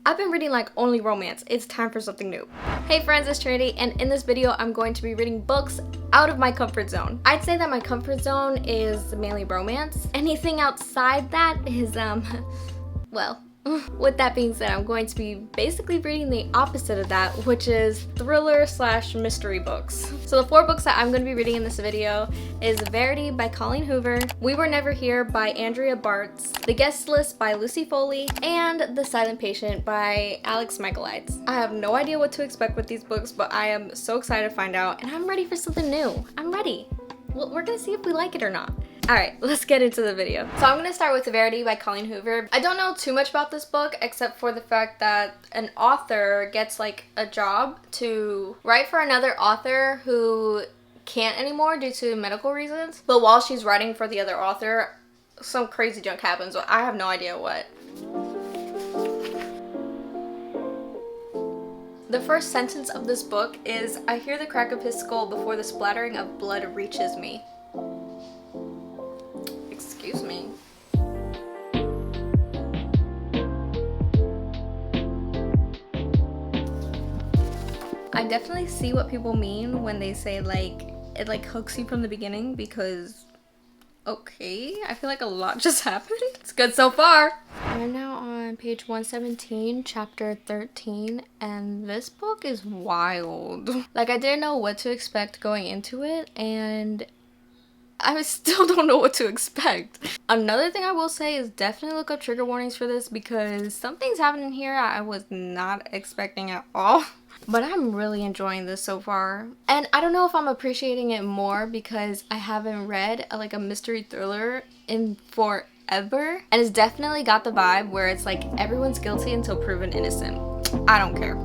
I've been reading like only romance. It's time for something new. Hey friends, it's Trinity, and in this video I'm going to be reading books out of my comfort zone. I'd say that my comfort zone is mainly romance. Anything outside that is well, with that being said, I'm going to be basically reading the opposite of that, which is thriller / mystery books. So the 4 books that I'm going to be reading in this video is Verity by Colleen Hoover, We Were Never Here by Andrea Bartz, The Guest List by Lucy Foley, and The Silent Patient by Alex Michaelides. I have no idea what to expect with these books, but I am so excited to find out, and I'm ready for something new. I'm ready. Well, we're gonna see if we like it or not. Alright, let's get into the video. So I'm gonna start with Verity by Colleen Hoover. I don't know too much about this book except for the fact that an author gets like a job to write for another author who can't anymore due to medical reasons. But while she's writing for the other author, some crazy junk happens. I have no idea what. The first sentence of this book is, I hear the crack of his skull before the splattering of blood reaches me. Excuse me. I definitely see what people mean when they say like, it like hooks you from the beginning because, okay, I feel like a lot just happened. It's good so far. I'm now on page 117, chapter 13, and this book is wild. Like, I didn't know what to expect going into it, and I still don't know what to expect. Another thing I will say is definitely look up trigger warnings for this because something's happening here I was not expecting at all. But I'm really enjoying this so far. And I don't know if I'm appreciating it more because I haven't read like a mystery thriller in forever. And it's definitely got the vibe where it's like everyone's guilty until proven innocent. I don't care.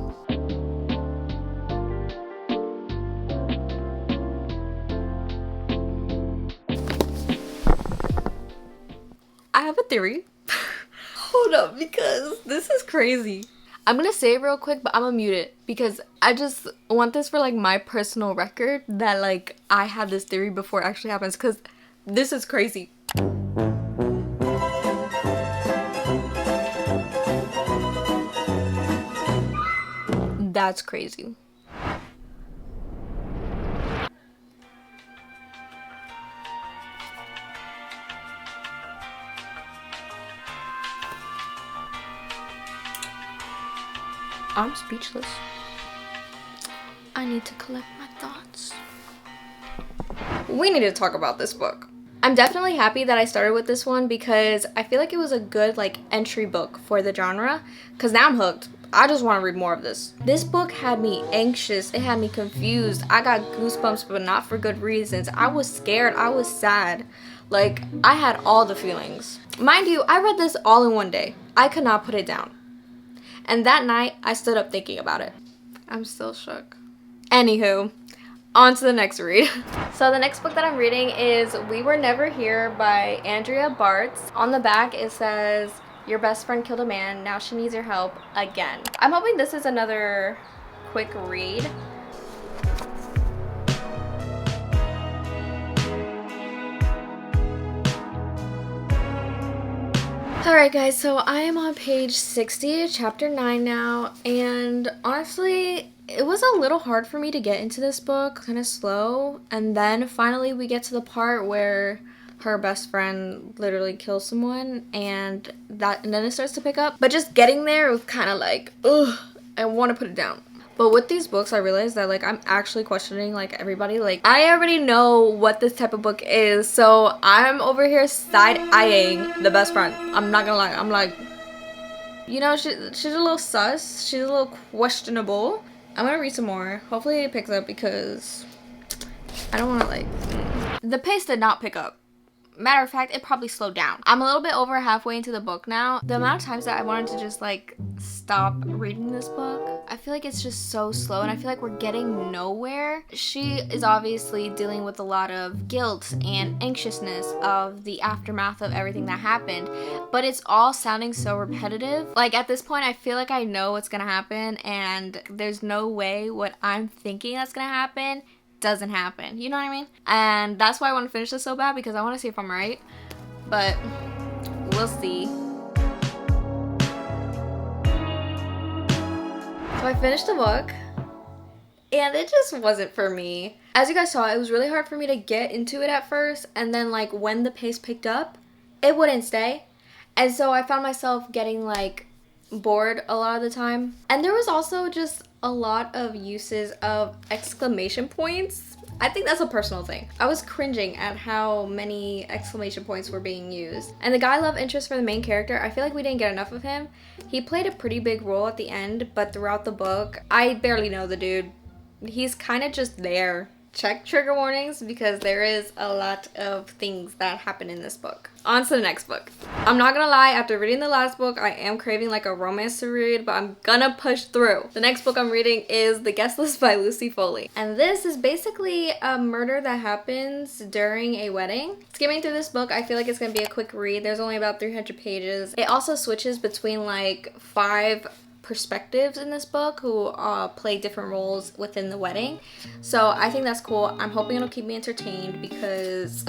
I have a theory. Hold up, because this is crazy. I'm gonna say it real quick, but I'm gonna mute it because I just want this for like my personal record that like I had this theory before it actually happens because this is crazy. That's crazy. I'm speechless. I need to collect my thoughts. We need to talk about this book. I'm definitely happy that I started with this one because I feel like it was a good like entry book for the genre because now I'm hooked. I just want to read more of this. This book had me anxious. It had me confused. I got goosebumps, but not for good reasons. I was scared. I was sad. Like, I had all the feelings. Mind you, I read this all in one day. I could not put it down. And that night, I stood up thinking about it. I'm still shook. Anywho, on to the next read. So the next book that I'm reading is We Were Never Here by Andrea Bartz. On the back, it says, your best friend killed a man, now she needs your help again. I'm hoping this is another quick read. Alright guys, so I am on page 60, chapter 9 now, and honestly, it was a little hard for me to get into this book, kind of slow, and then finally we get to the part where her best friend literally kills someone, and then it starts to pick up. But just getting there was kind of like, ugh, I want to put it down. But with these books, I realized that like I'm actually questioning like everybody. Like I already know what this type of book is, so I'm over here side-eyeing the best friend. I'm not gonna lie. I'm like, you know, she's a little sus. She's a little questionable. I'm gonna read some more. Hopefully it picks up because I don't want to like. The pace did not pick up. Matter of fact, it probably slowed down. I'm a little bit over halfway into the book now. The amount of times that I wanted to just like stop reading this book, I feel like it's just so slow and I feel like we're getting nowhere. She is obviously dealing with a lot of guilt and anxiousness of the aftermath of everything that happened, but it's all sounding so repetitive. Like at this point, I feel like I know what's gonna happen and there's no way what I'm thinking that's gonna happen doesn't happen. You know what I mean? And that's why I want to finish this so bad because I want to see if I'm right. But we'll see. So I finished the book, and it just wasn't for me. As you guys saw, it was really hard for me to get into it at first, and then like when the pace picked up, it wouldn't stay. And so I found myself getting like bored a lot of the time. And there was also just a lot of uses of exclamation points. I think that's a personal thing. I was cringing at how many exclamation points were being used. And the guy love interest for the main character, I feel like we didn't get enough of him. He played a pretty big role at the end, but throughout the book, I barely know the dude. He's kind of just there. Check trigger warnings because there is a lot of things that happen in this book. On to the next book. I'm not gonna lie, after reading the last book, I am craving like a romance to read, but I'm gonna push through. The next book I'm reading is The Guest List by Lucy Foley. And this is basically a murder that happens during a wedding. Skimming through this book, I feel like it's gonna be a quick read. There's only about 300 pages. It also switches between like 5 perspectives in this book who play different roles within the wedding. So I think that's cool. I'm hoping it'll keep me entertained because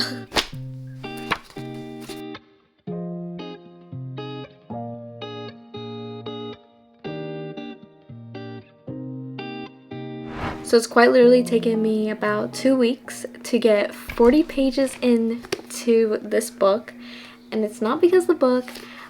so it's quite literally taken me about 2 weeks to get 40 pages into this book, and it's not because the book,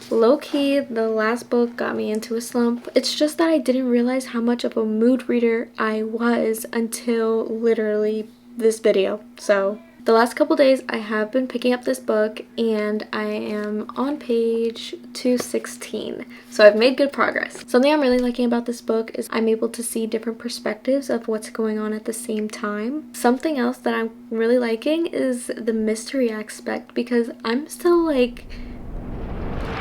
low-key, the last book got me into a slump. It's just that I didn't realize how much of a mood reader I was until literally this video. So the last couple days I have been picking up this book and I am on page 216. So I've made good progress. Something I'm really liking about this book is I'm able to see different perspectives of what's going on at the same time. Something else that I'm really liking is the mystery aspect because I'm still like,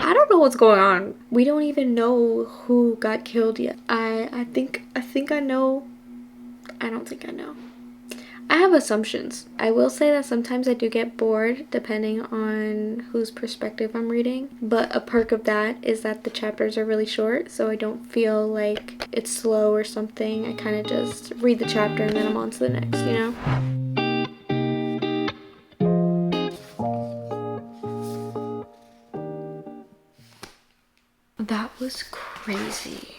I don't know what's going on. We don't even know who got killed yet. I think I know. I don't think I know. I have assumptions. I will say that sometimes I do get bored depending on whose perspective I'm reading. But a perk of that is that the chapters are really short, so I don't feel like it's slow or something. I kind of just read the chapter and then I'm on to the next, you know? That was crazy.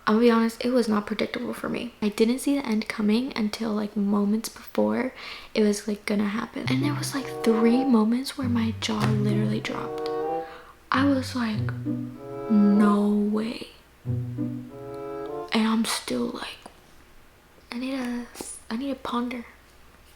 I'll be honest, it was not predictable for me. I didn't see the end coming until like moments before it was like gonna happen. And there was like 3 moments where my jaw literally dropped. I was like, no way. And I'm still like, I need to ponder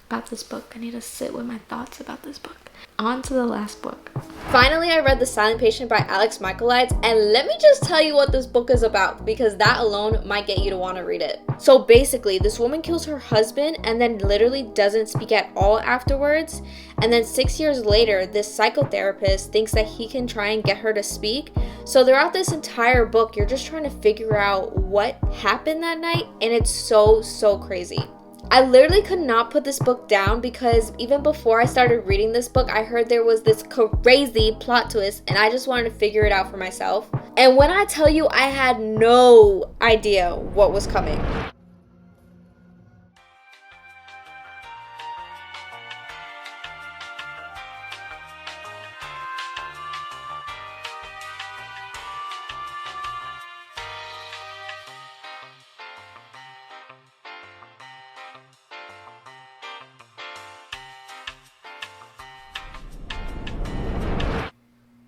about this book. I need to sit with my thoughts about this book. On to the last book. Finally, I read The Silent Patient by Alex Michaelides, and let me just tell you what this book is about because that alone might get you to want to read it. So basically, this woman kills her husband and then literally doesn't speak at all afterwards. And then 6 years later, this psychotherapist thinks that he can try and get her to speak. So throughout this entire book, you're just trying to figure out what happened that night, and it's so crazy. I literally could not put this book down because even before I started reading this book, I heard there was this crazy plot twist and I just wanted to figure it out for myself. And when I tell you, I had no idea what was coming.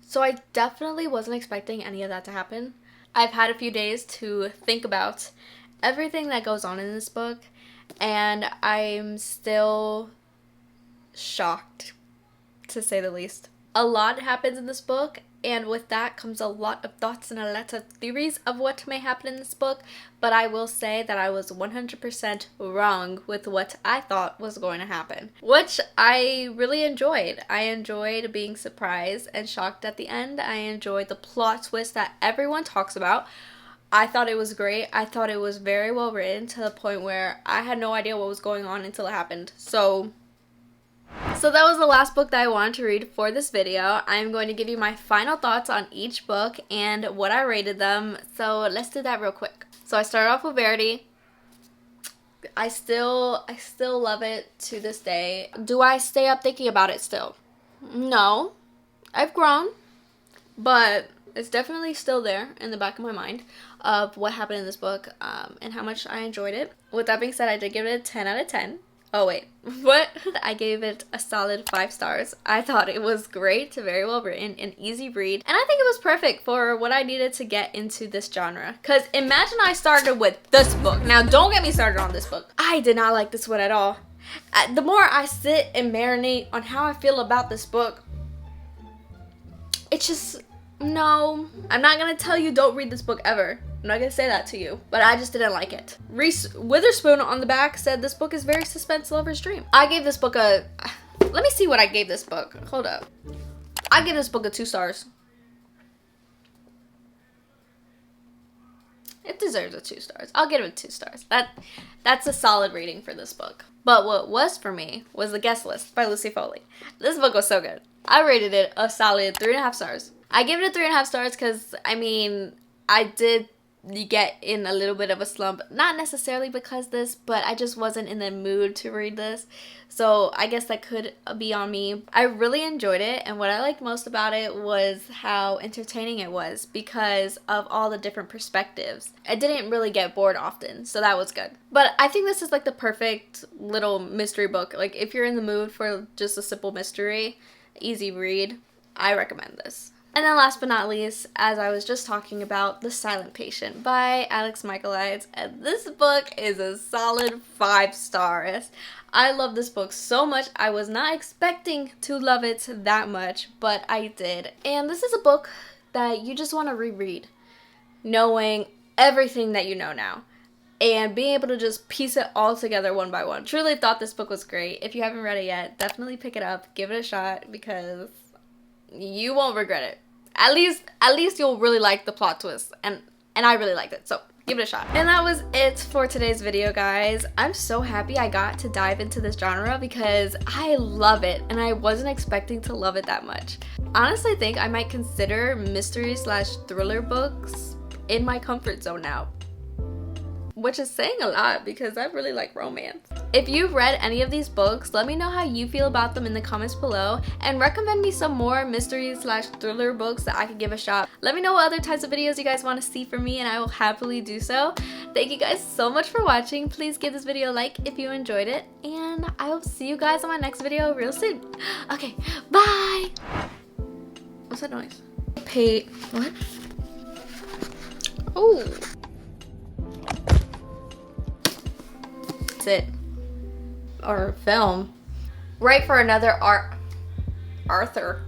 So I definitely wasn't expecting any of that to happen. I've had a few days to think about everything that goes on in this book, and I'm still shocked, to say the least. A lot happens in this book, and with that comes a lot of thoughts and a lot of theories of what may happen in this book, but I will say that I was 100% wrong with what I thought was going to happen, which I really enjoyed. I enjoyed being surprised and shocked at the end. I enjoyed the plot twist that everyone talks about. I thought it was great. I thought it was very well written to the point where I had no idea what was going on until it happened. So that was the last book that I wanted to read for this video. I'm going to give you my final thoughts on each book and what I rated them. So let's do that real quick. So I started off with Verity. I still love it to this day. Do I stay up thinking about it still? No. I've grown. But It's definitely still there in the back of my mind of what happened in this book and how much I enjoyed it. With that being said, I did give it a 10 out of 10. Oh wait, what? I gave it a solid 5 stars. I thought it was great, very well written, an easy read, and I think it was perfect for what I needed to get into this genre. Cause imagine I started with this book. Now don't get me started on this book. I did not like this one at all. The more I sit and marinate on how I feel about this book, it's just, no. I'm not gonna tell you don't read this book ever. I'm not gonna say that to you, but I just didn't like it. Reese Witherspoon on the back said this book is very suspense lover's dream. I gave this book a, let me see what I gave this book. Hold up. I give this book a 2 stars. It deserves a 2 stars. I'll give it 2 stars. That's a solid rating for this book. But what was for me was The Guest List by Lucy Foley. This book was so good. I rated it a solid 3.5 stars. I give it a 3.5 stars because, I mean, I did get in a little bit of a slump. Not necessarily because this, but I just wasn't in the mood to read this. So I guess that could be on me. I really enjoyed it, and what I liked most about it was how entertaining it was because of all the different perspectives. I didn't really get bored often, so that was good. But I think this is like the perfect little mystery book. Like if you're in the mood for just a simple mystery, easy read, I recommend this. And then last but not least, as I was just talking about, The Silent Patient by Alex Michaelides. And this book is a solid 5 stars. I love this book so much. I was not expecting to love it that much, but I did. And this is a book that you just want to reread, knowing everything that you know now, and being able to just piece it all together one by one. Truly thought this book was great. If you haven't read it yet, definitely pick it up, give it a shot, because you won't regret it. At least you'll really like the plot twist, and I really liked it, so give it a shot. And that was it for today's video, guys. I'm so happy I got to dive into this genre because I love it, and I wasn't expecting to love it that much. Honestly, I think I might consider mystery/thriller books in my comfort zone now, which is saying a lot because I really like romance. If you've read any of these books, let me know how you feel about them in the comments below, and recommend me some more mystery/thriller books that I could give a shot. Let me know what other types of videos you guys want to see from me, and I will happily do so. Thank you guys so much for watching. Please give this video a like if you enjoyed it, and I will see you guys on my next video real soon. Okay, bye! What's that noise? What? Oh! It or film. Right for another Arthur.